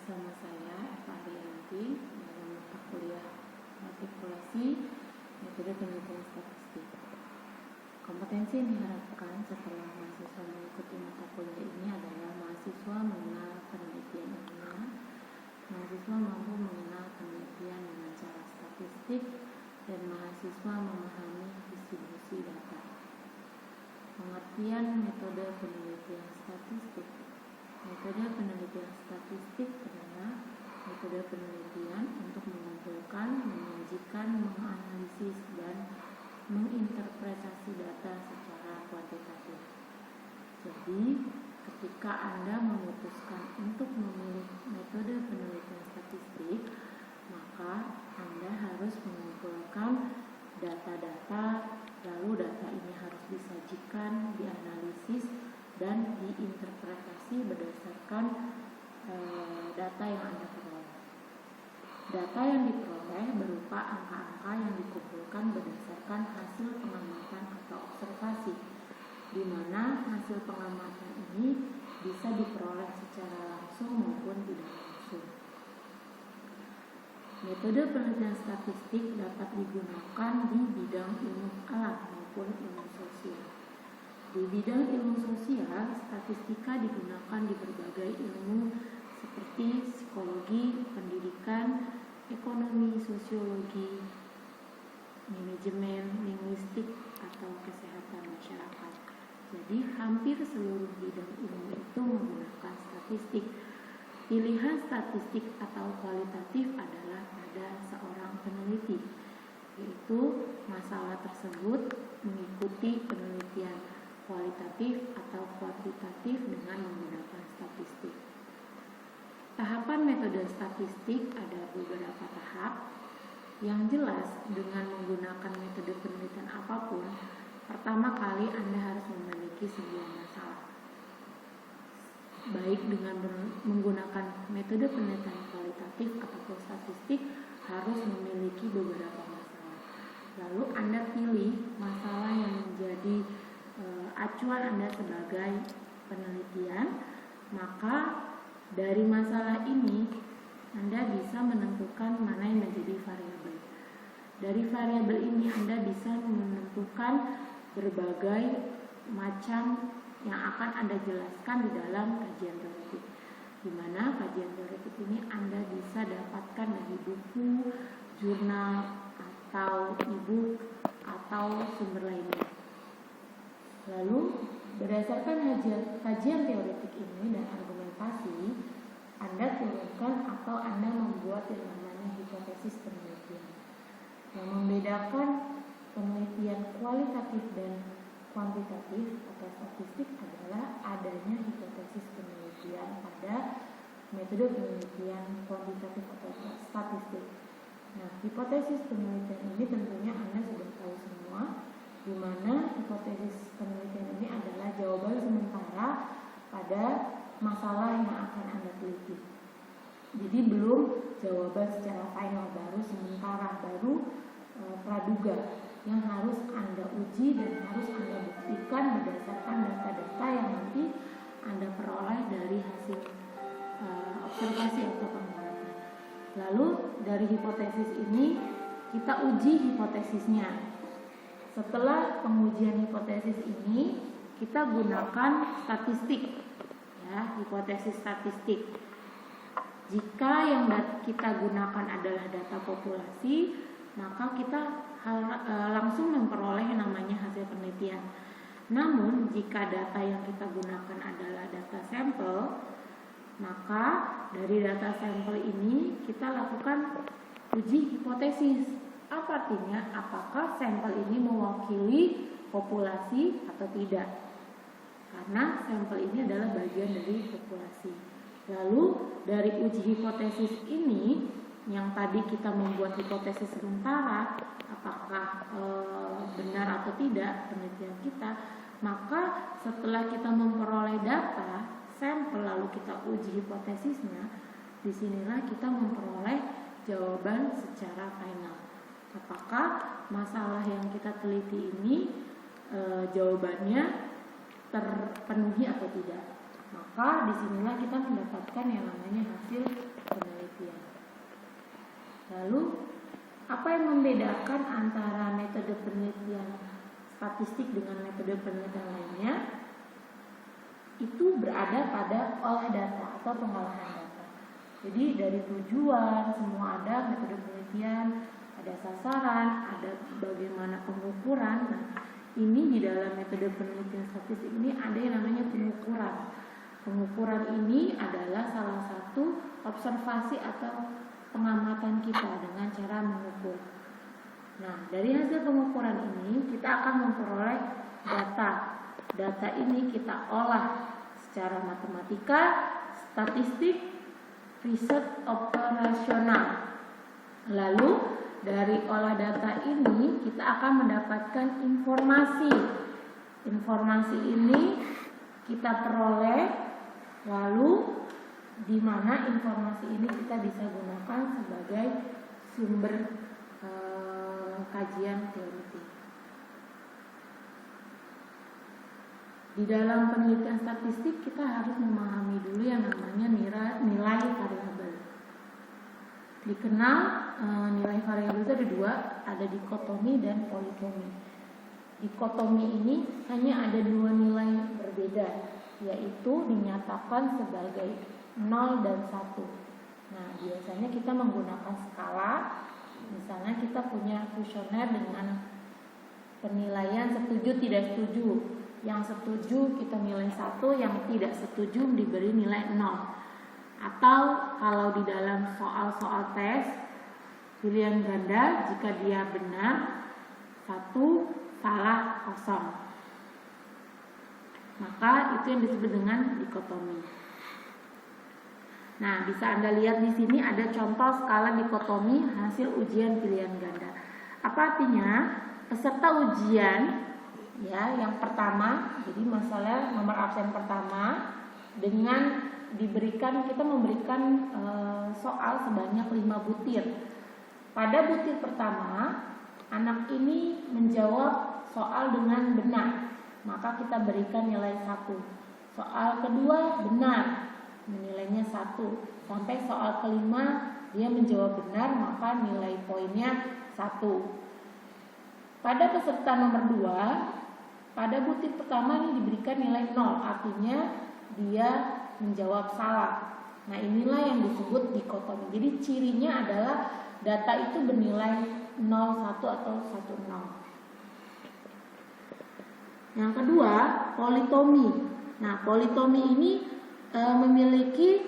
bersama saya Eva Arianti dalam mata kuliah Matrikulasi Metode Penelitian Statistik. Kompetensi yang diharapkan setelah mahasiswa mengikuti mata kuliah ini adalah mahasiswa mengenal penelitian ilmiah, mahasiswa mampu mengenal penelitian dengan cara statistik, dan mahasiswa memahami distribusi data. Pengertian metode penelitian statistik. Metode penelitian statistik adalah metode penelitian untuk mengumpulkan, menyajikan, menganalisis, dan menginterpretasi data secara kuantitatif. Jadi, ketika Anda memutuskan untuk memilih metode penelitian statistik, maka Anda harus mengumpulkan data-data, lalu data ini harus disajikan, dianalisis, dan diinterpretasi berdasarkan data yang Anda peroleh. Data yang diperoleh berupa angka-angka yang dikumpulkan berdasarkan hasil pengamatan atau observasi, di mana hasil pengamatan ini bisa diperoleh secara langsung maupun tidak langsung. Metode penelitian statistik dapat digunakan di bidang ilmu alam maupun ilmu sosial. Di bidang ilmu sosial, statistika digunakan di berbagai ilmu seperti psikologi, pendidikan, ekonomi, sosiologi, manajemen, linguistik, atau kesehatan masyarakat. Jadi, hampir seluruh bidang ilmu itu menggunakan statistik. Pilihan statistik atau kualitatif adalah pada seorang peneliti, yaitu masalah tersebut mengikuti penelitian kualitatif atau kuantitatif dengan menggunakan statistik. Tahapan metode statistik ada beberapa tahap. Yang jelas, dengan menggunakan metode penelitian apapun, pertama kali Anda harus memiliki sebuah masalah. Baik dengan menggunakan metode penelitian kualitatif ataupun statistik, harus memiliki beberapa masalah. Lalu Anda pilih masalah yang menjadi acuan Anda sebagai penelitian, maka dari masalah ini Anda bisa menentukan mana yang menjadi variabel. Dari variabel ini Anda bisa menentukan berbagai macam yang akan Anda jelaskan di dalam kajian teoretik, di mana kajian teoretik ini Anda bisa dapatkan dari buku, jurnal, atau e-book, atau sumber lainnya. Lalu, berdasarkan kajian teoretik ini dan argumentasi, Anda turunkan atau Anda membuat yang namanya hipotesis penelitian. Yang membedakan penelitian kualitatif dan kuantitatif atau statistik adalah adanya hipotesis penelitian pada metode penelitian kuantitatif atau statistik. Nah, hipotesis penelitian ini tentunya Anda sudah tahu semua, di mana hipotesis penelitian ini adalah jawaban sementara pada masalah yang akan Anda teliti. Jadi belum jawaban secara final, baru sementara, baru praduga yang harus Anda uji dan harus Anda buktikan berdasarkan data-data yang nanti Anda peroleh dari hasil observasi atau pengamatan. Lalu dari hipotesis ini kita uji hipotesisnya. Setelah pengujian hipotesis ini, kita gunakan statistik, ya, hipotesis statistik. Jika yang kita gunakan adalah data populasi, maka kita langsung memperoleh yang namanya hasil penelitian. Namun, jika data yang kita gunakan adalah data sampel, maka dari data sampel ini kita lakukan uji hipotesis. Apa artinya? Apakah sampel ini mewakili populasi atau tidak? Karena sampel ini adalah bagian dari populasi. Lalu dari uji hipotesis ini, yang tadi kita membuat hipotesis sementara, apakah benar atau tidak penelitian kita, maka setelah kita memperoleh data sampel lalu kita uji hipotesisnya, disinilah kita memperoleh jawaban secara final. Apakah masalah yang kita teliti ini jawabannya terpenuhi atau tidak. Maka disinilah kita mendapatkan yang namanya hasil penelitian. Lalu apa yang membedakan antara metode penelitian statistik dengan metode penelitian lainnya? Itu berada pada olah data atau pengolahan data. Jadi dari tujuan semua ada, metode penelitian, ada sasaran, ada bagaimana pengukuran. Nah, ini di dalam metode penelitian statistik ini ada yang namanya pengukuran. Pengukuran ini adalah salah satu observasi atau pengamatan kita dengan cara mengukur. Nah, dari hasil pengukuran ini kita akan memperoleh data. Data ini kita olah secara matematika, statistik, riset operasional. Lalu dari olah data ini kita akan mendapatkan informasi. Informasi ini kita peroleh, lalu di mana informasi ini kita bisa gunakan sebagai sumber kajian teoritik. Di dalam penelitian statistik kita harus memahami dulu yang namanya nilai variabel. Dikenal nilai variabel itu ada dua, ada dikotomi dan politomi. Dikotomi ini hanya ada dua nilai berbeda, yaitu dinyatakan sebagai 0 dan 1. Nah, biasanya kita menggunakan skala. Misalnya kita punya kuesioner dengan penilaian setuju tidak setuju. Yang setuju kita nilai 1, yang tidak setuju diberi nilai 0. Atau kalau di dalam soal-soal tes pilihan ganda, jika dia benar 1, salah 0. Maka itu yang disebut dengan dikotomi. Nah, bisa Anda lihat di sini ada contoh skala dikotomi hasil ujian pilihan ganda. Apa artinya? Peserta ujian ya, yang pertama, jadi masalah nomor absen pertama dengan kita memberikan soal sebanyak 5 butir. Pada butir pertama, anak ini menjawab soal dengan benar, maka kita berikan nilai 1. Soal kedua benar, nilainya 1. Sampai soal kelima dia menjawab benar, maka nilai poinnya 1. Pada peserta nomor 2, pada butir pertama ini diberikan nilai 0, artinya dia menjawab salah. Nah, inilah yang disebut dikotomi. Jadi cirinya adalah data itu bernilai 0,1 atau 1,0. Yang kedua, politomi. Nah, politomi ini memiliki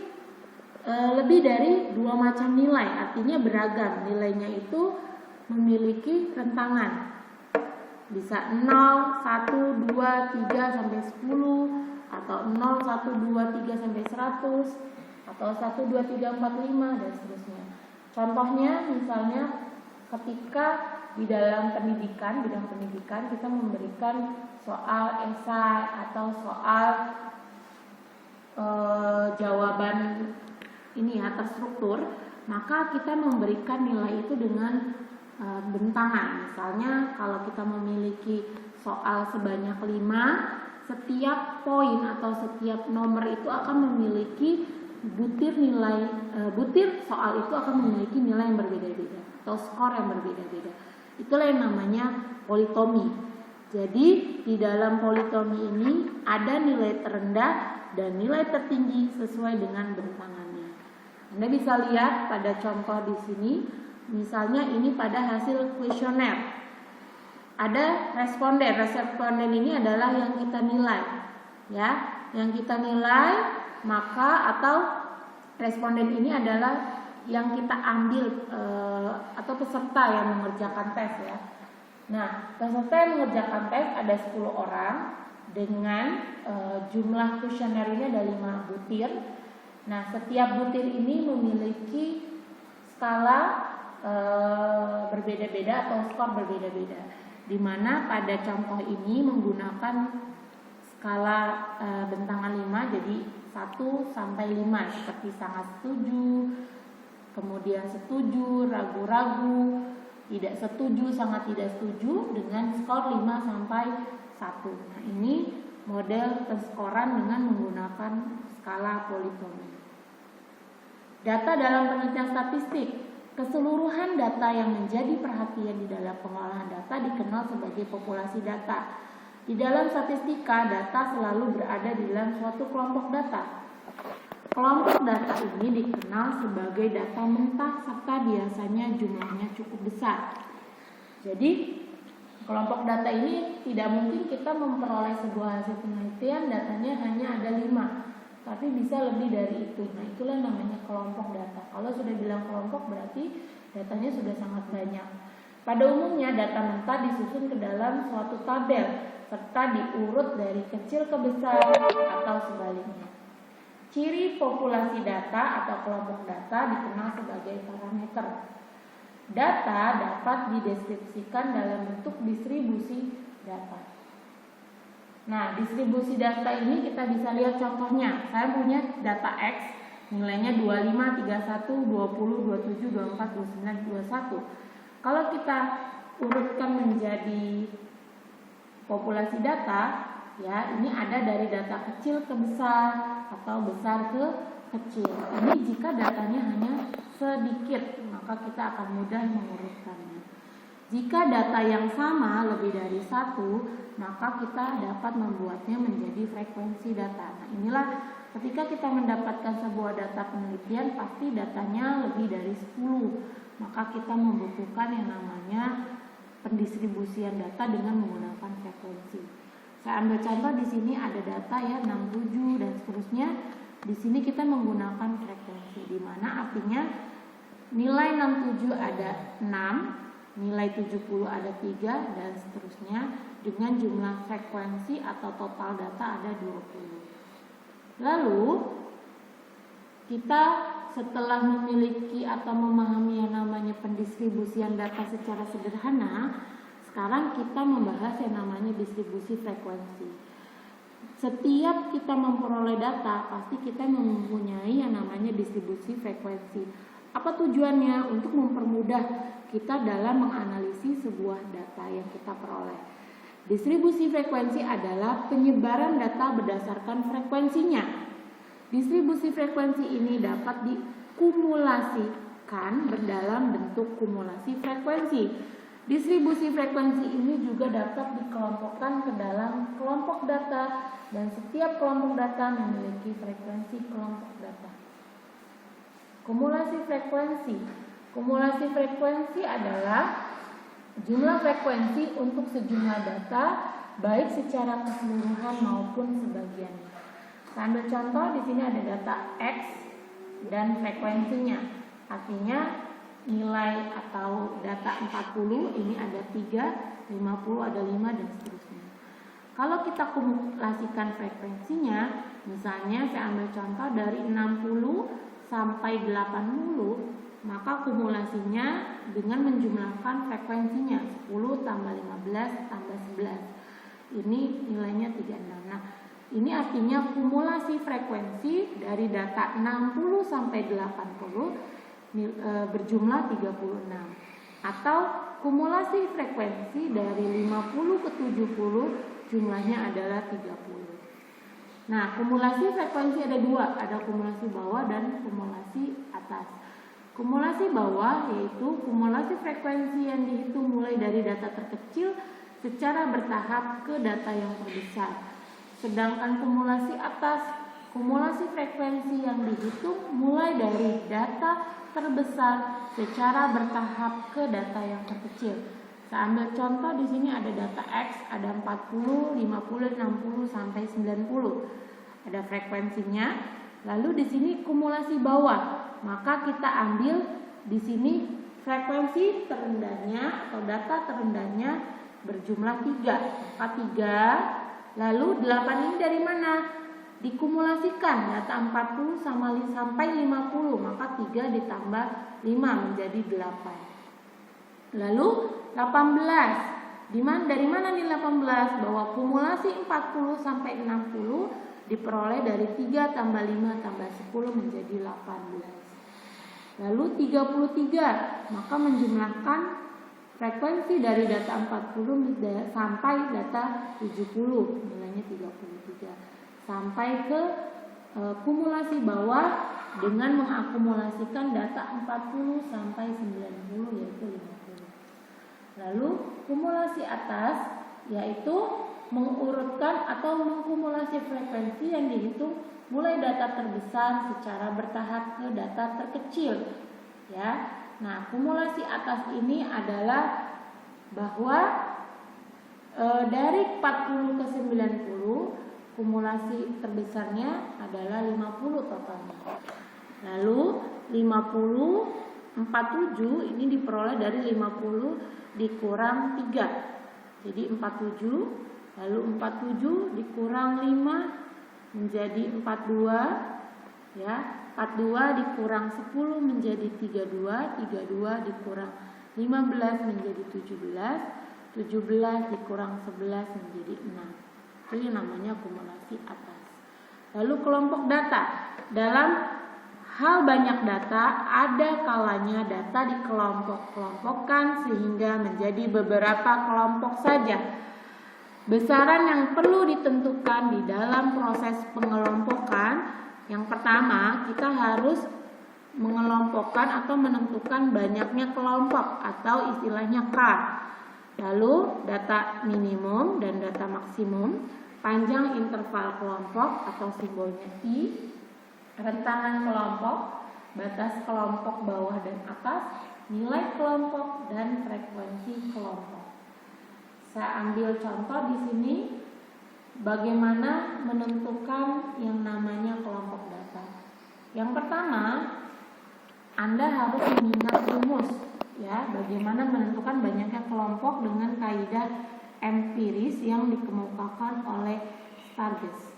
lebih dari 2 macam nilai, artinya beragam. Nilainya itu memiliki rentangan. Bisa 0, 1, 2, 3 sampai 10, atau 0, 1, 2, 3 sampai 100, atau 1, 2, 3, 4, 5 dan seterusnya. Contohnya misalnya ketika di dalam bidang pendidikan kita memberikan soal esai atau soal jawaban ini ya terstruktur, maka kita memberikan nilai itu dengan bentangan. Misalnya kalau kita memiliki soal sebanyak 5, setiap poin atau setiap nomor itu akan memiliki butir soal itu akan memiliki nilai yang berbeda-beda atau skor yang berbeda-beda. Itulah yang namanya politomi. Jadi di dalam politomi ini ada nilai terendah dan nilai tertinggi sesuai dengan bentangannya. Anda bisa lihat pada contoh di sini, misalnya ini pada hasil kuesioner. Ada responden ini adalah yang kita nilai, ya, yang kita nilai, maka atau responden ini adalah yang kita ambil atau peserta yang mengerjakan tes ya. Nah, peserta yang mengerjakan tes ada 10 orang dengan jumlah kuesioner ini ada 5 butir. Nah, setiap butir ini memiliki skala berbeda-beda atau skor berbeda-beda. Di mana pada contoh ini menggunakan skala bentangan 5, jadi 1 sampai 5 seperti sangat setuju, kemudian setuju, ragu-ragu, tidak setuju, sangat tidak setuju dengan skor 5 sampai 1. Nah, ini model penskoran dengan menggunakan skala politomi. Data dalam penelitian statistik. Keseluruhan data yang menjadi perhatian di dalam pengolahan data dikenal sebagai populasi data. Di dalam statistika, data selalu berada di dalam suatu kelompok data. Kelompok data ini dikenal sebagai data mentah serta biasanya jumlahnya cukup besar. Jadi, kelompok data ini tidak mungkin kita memperoleh sebuah hasil penelitian datanya hanya ada 5, tapi bisa lebih dari itu. Nah, itulah namanya kelompok data. Kalau sudah bilang kelompok berarti datanya sudah sangat banyak. Pada umumnya data mentah disusun ke dalam suatu tabel serta diurut dari kecil ke besar atau sebaliknya. Ciri populasi data atau kelompok data dikenal sebagai parameter. Data dapat dideskripsikan dalam bentuk distribusi data. Nah, distribusi data ini kita bisa lihat contohnya. Saya punya data X, nilainya 25, 31, 20, 27, 24, 29, 21. Kalau kita urutkan menjadi populasi data, ya, ini ada dari data kecil ke besar atau besar ke kecil. Ini jika datanya hanya sedikit, maka kita akan mudah mengurutkannya. Jika data yang sama lebih dari 1, maka kita dapat membuatnya menjadi frekuensi data. Nah, inilah ketika kita mendapatkan sebuah data penelitian, pasti datanya lebih dari 10. Maka kita membutuhkan yang namanya pendistribusian data dengan menggunakan frekuensi. Saya ambil contoh di sini ada data ya 67 dan seterusnya. Di sini kita menggunakan frekuensi, di mana artinya nilai 67 ada 6, nilai 70 ada 3 dan seterusnya dengan jumlah frekuensi atau total data ada 20. Lalu kita setelah memiliki atau memahami yang namanya pendistribusian data secara sederhana, sekarang kita membahas yang namanya distribusi frekuensi. Setiap kita memperoleh data, pasti kita mempunyai yang namanya distribusi frekuensi. Apa tujuannya? Untuk mempermudah kita dalam menganalisis sebuah data yang kita peroleh. Distribusi frekuensi adalah penyebaran data berdasarkan frekuensinya. Distribusi frekuensi ini dapat dikumulasikan berdalam bentuk kumulasi frekuensi. Distribusi frekuensi ini juga dapat dikelompokkan ke dalam kelompok data dan setiap kelompok data memiliki frekuensi kelompok data. Kumulasi frekuensi. Kumulasi frekuensi adalah jumlah frekuensi untuk sejumlah data baik secara keseluruhan maupun sebagian. Saya ambil contoh di sini ada data X dan frekuensinya. Artinya nilai atau data 40 ini ada 3, 50 ada 5 dan seterusnya. Kalau kita kumulasikan frekuensinya, misalnya saya ambil contoh dari 60 sampai 80, maka kumulasinya dengan menjumlahkan frekuensinya 10 tambah 15 tambah 11. Ini nilainya 36. Nah, ini artinya kumulasi frekuensi dari data 60 sampai 80 berjumlah 36. Atau kumulasi frekuensi dari 50 ke 70 jumlahnya adalah 30. Nah, kumulasi frekuensi ada dua, ada kumulasi bawah dan kumulasi atas. Kumulasi bawah yaitu kumulasi frekuensi yang dihitung mulai dari data terkecil secara bertahap ke data yang terbesar. Sedangkan kumulasi atas, kumulasi frekuensi yang dihitung mulai dari data terbesar secara bertahap ke data yang terkecil. Saya ambil contoh di sini ada data X, ada 40, 50, 60 sampai 90. Ada frekuensinya. Lalu di sini kumulasi bawah. Maka kita ambil di sini frekuensi terendahnya atau data terendahnya berjumlah 3. Maka 3, lalu 8 ini dari mana? Dikumulasikan data 40 sampai 50, maka 3 ditambah 5 menjadi 8. Lalu 18, dari mana nih 18? Bahwa kumulasi 40 sampai 60 diperoleh dari 3 tambah 5 tambah 10 menjadi 18. Lalu 33, maka menjumlahkan frekuensi dari data 40 sampai data 70, nilainya 33. Sampai ke kumulasi bawah dengan mengakumulasikan data 40 sampai 90 yaitu 50. Lalu kumulasi atas yaitu mengurutkan atau mengkumulasi frekuensi yang dihitung mulai data terbesar secara bertahap ke data terkecil, ya. Nah, kumulasi atas ini adalah bahwa dari 40 ke 90 kumulasi terbesarnya adalah 50 totalnya. Lalu 50 47 ini diperoleh dari 50 dikurang 3. Jadi 47, lalu 47 dikurang 5 menjadi 42, ya. 42 dikurang 10 menjadi 32, 32 dikurang 15 menjadi 17, 17 dikurang 11 menjadi 6. Itu yang namanya kumulasi atas. Lalu kelompok data. Dalam hal banyak data, ada kalanya data dikelompok-kelompokkan sehingga menjadi beberapa kelompok saja. Besaran yang perlu ditentukan di dalam proses pengelompokan, yang pertama kita harus mengelompokkan atau menentukan banyaknya kelompok atau istilahnya K. Lalu data minimum dan data maksimum, panjang interval kelompok atau simbolnya I, rentangan kelompok, batas kelompok bawah dan atas, nilai kelompok dan frekuensi kelompok. Saya ambil contoh di sini bagaimana menentukan yang namanya kelompok data. Yang pertama, Anda harus mengingat rumus, ya, bagaimana menentukan banyaknya kelompok dengan kaidah empiris yang dikemukakan oleh Stargess.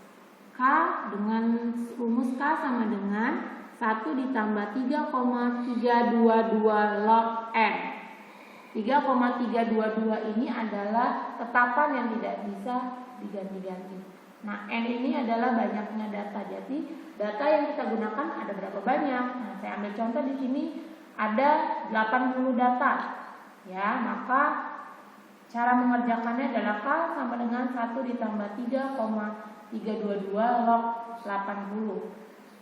K dengan rumus K sama dengan 1 ditambah 3,322 log N. 3,322 ini adalah tetapan yang tidak bisa diganti-ganti. Nah, N ini adalah banyaknya data. Jadi, data yang kita gunakan ada berapa banyak? Nah, saya ambil contoh di sini ada 80 data. Ya, maka cara mengerjakannya adalah K sama dengan 1 ditambah 3,322 log 80.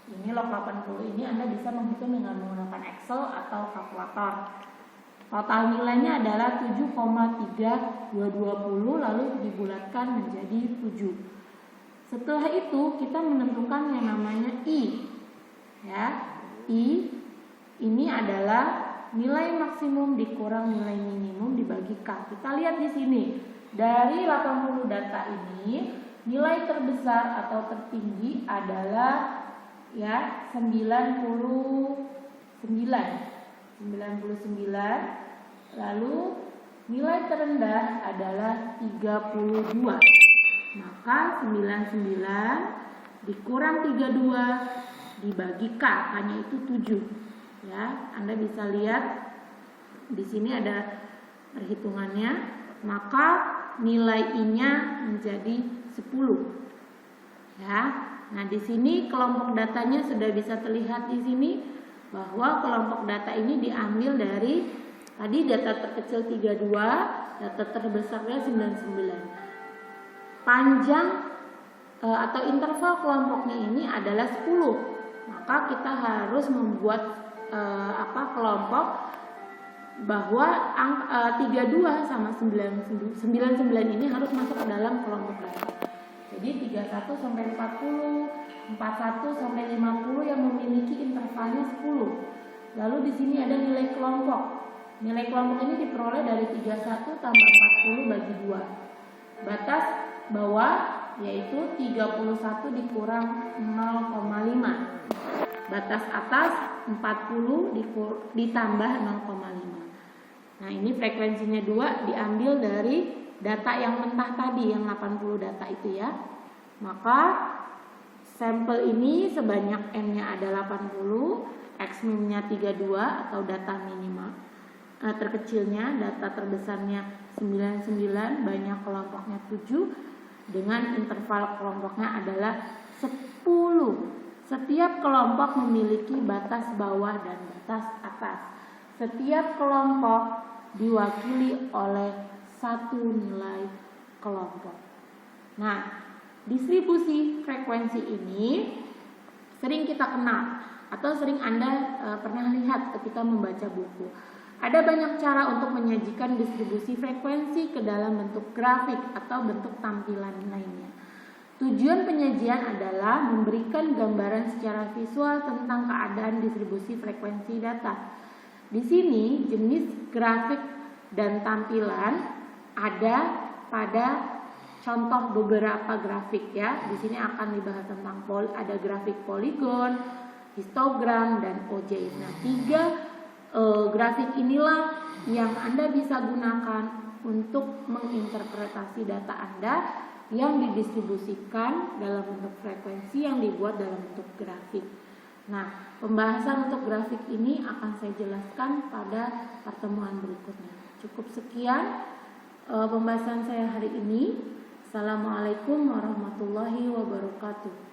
Ini log 80 ini Anda bisa menghitung dengan menggunakan Excel atau kalkulator. Total nilainya adalah 7,3220 lalu dibulatkan menjadi 7. Setelah itu kita menentukan yang namanya I. Ya, I ini adalah nilai maksimum dikurang nilai minimum dibagi K. Kita lihat di sini. Dari 80 data ini, nilai terbesar atau tertinggi adalah ya 99. Lalu nilai terendah adalah 32. Maka 99 dikurang 32 dibagi K, hanya itu 7. Ya, Anda bisa lihat di sini ada perhitungannya, maka nilai I-nya menjadi 10. Ya. Nah, di sini kelompok datanya sudah bisa terlihat di sini bahwa kelompok data ini diambil dari tadi data terkecil 32, data terbesarnya 99. Panjang atau interval kelompoknya ini adalah 10. Maka kita harus membuat kelompok bahwa 32 sama 99 ini harus masuk ke dalam kelompok data. Jadi 31 sampai 40, 41 sampai 50 yang memiliki intervalnya 10. Lalu di sini ada nilai kelompok. Nilai kelompok ini diperoleh dari 31 tambah 40 bagi 2. Batas bawah yaitu 31 dikurang 0,5. Batas atas 40 ditambah 0,5. Nah, ini frekuensinya 2 diambil dari data yang mentah tadi, yang 80 data itu ya. Maka sampel ini sebanyak N-nya ada 80, X-min-nya 32 atau data minimal. Terkecilnya, data terbesarnya 99, banyak kelompoknya 7, dengan interval kelompoknya adalah 10. Setiap kelompok memiliki batas bawah dan batas atas. Setiap kelompok diwakili oleh satu nilai kelompok. Nah, distribusi frekuensi ini sering kita kenal atau sering Anda pernah lihat ketika membaca buku. Ada banyak cara untuk menyajikan distribusi frekuensi ke dalam bentuk grafik atau bentuk tampilan lainnya. Tujuan penyajian adalah memberikan gambaran secara visual tentang keadaan distribusi frekuensi data. Di sini jenis grafik dan tampilan ada pada contoh beberapa grafik ya. Di sini akan dibahas tentang ada grafik poligon, histogram, dan OJ. Nah, 3 grafik inilah yang Anda bisa gunakan untuk menginterpretasi data Anda yang didistribusikan dalam bentuk frekuensi yang dibuat dalam bentuk grafik. Nah, pembahasan untuk grafik ini akan saya jelaskan pada pertemuan berikutnya. Cukup sekian pembahasan saya hari ini. Assalamualaikum warahmatullahi wabarakatuh.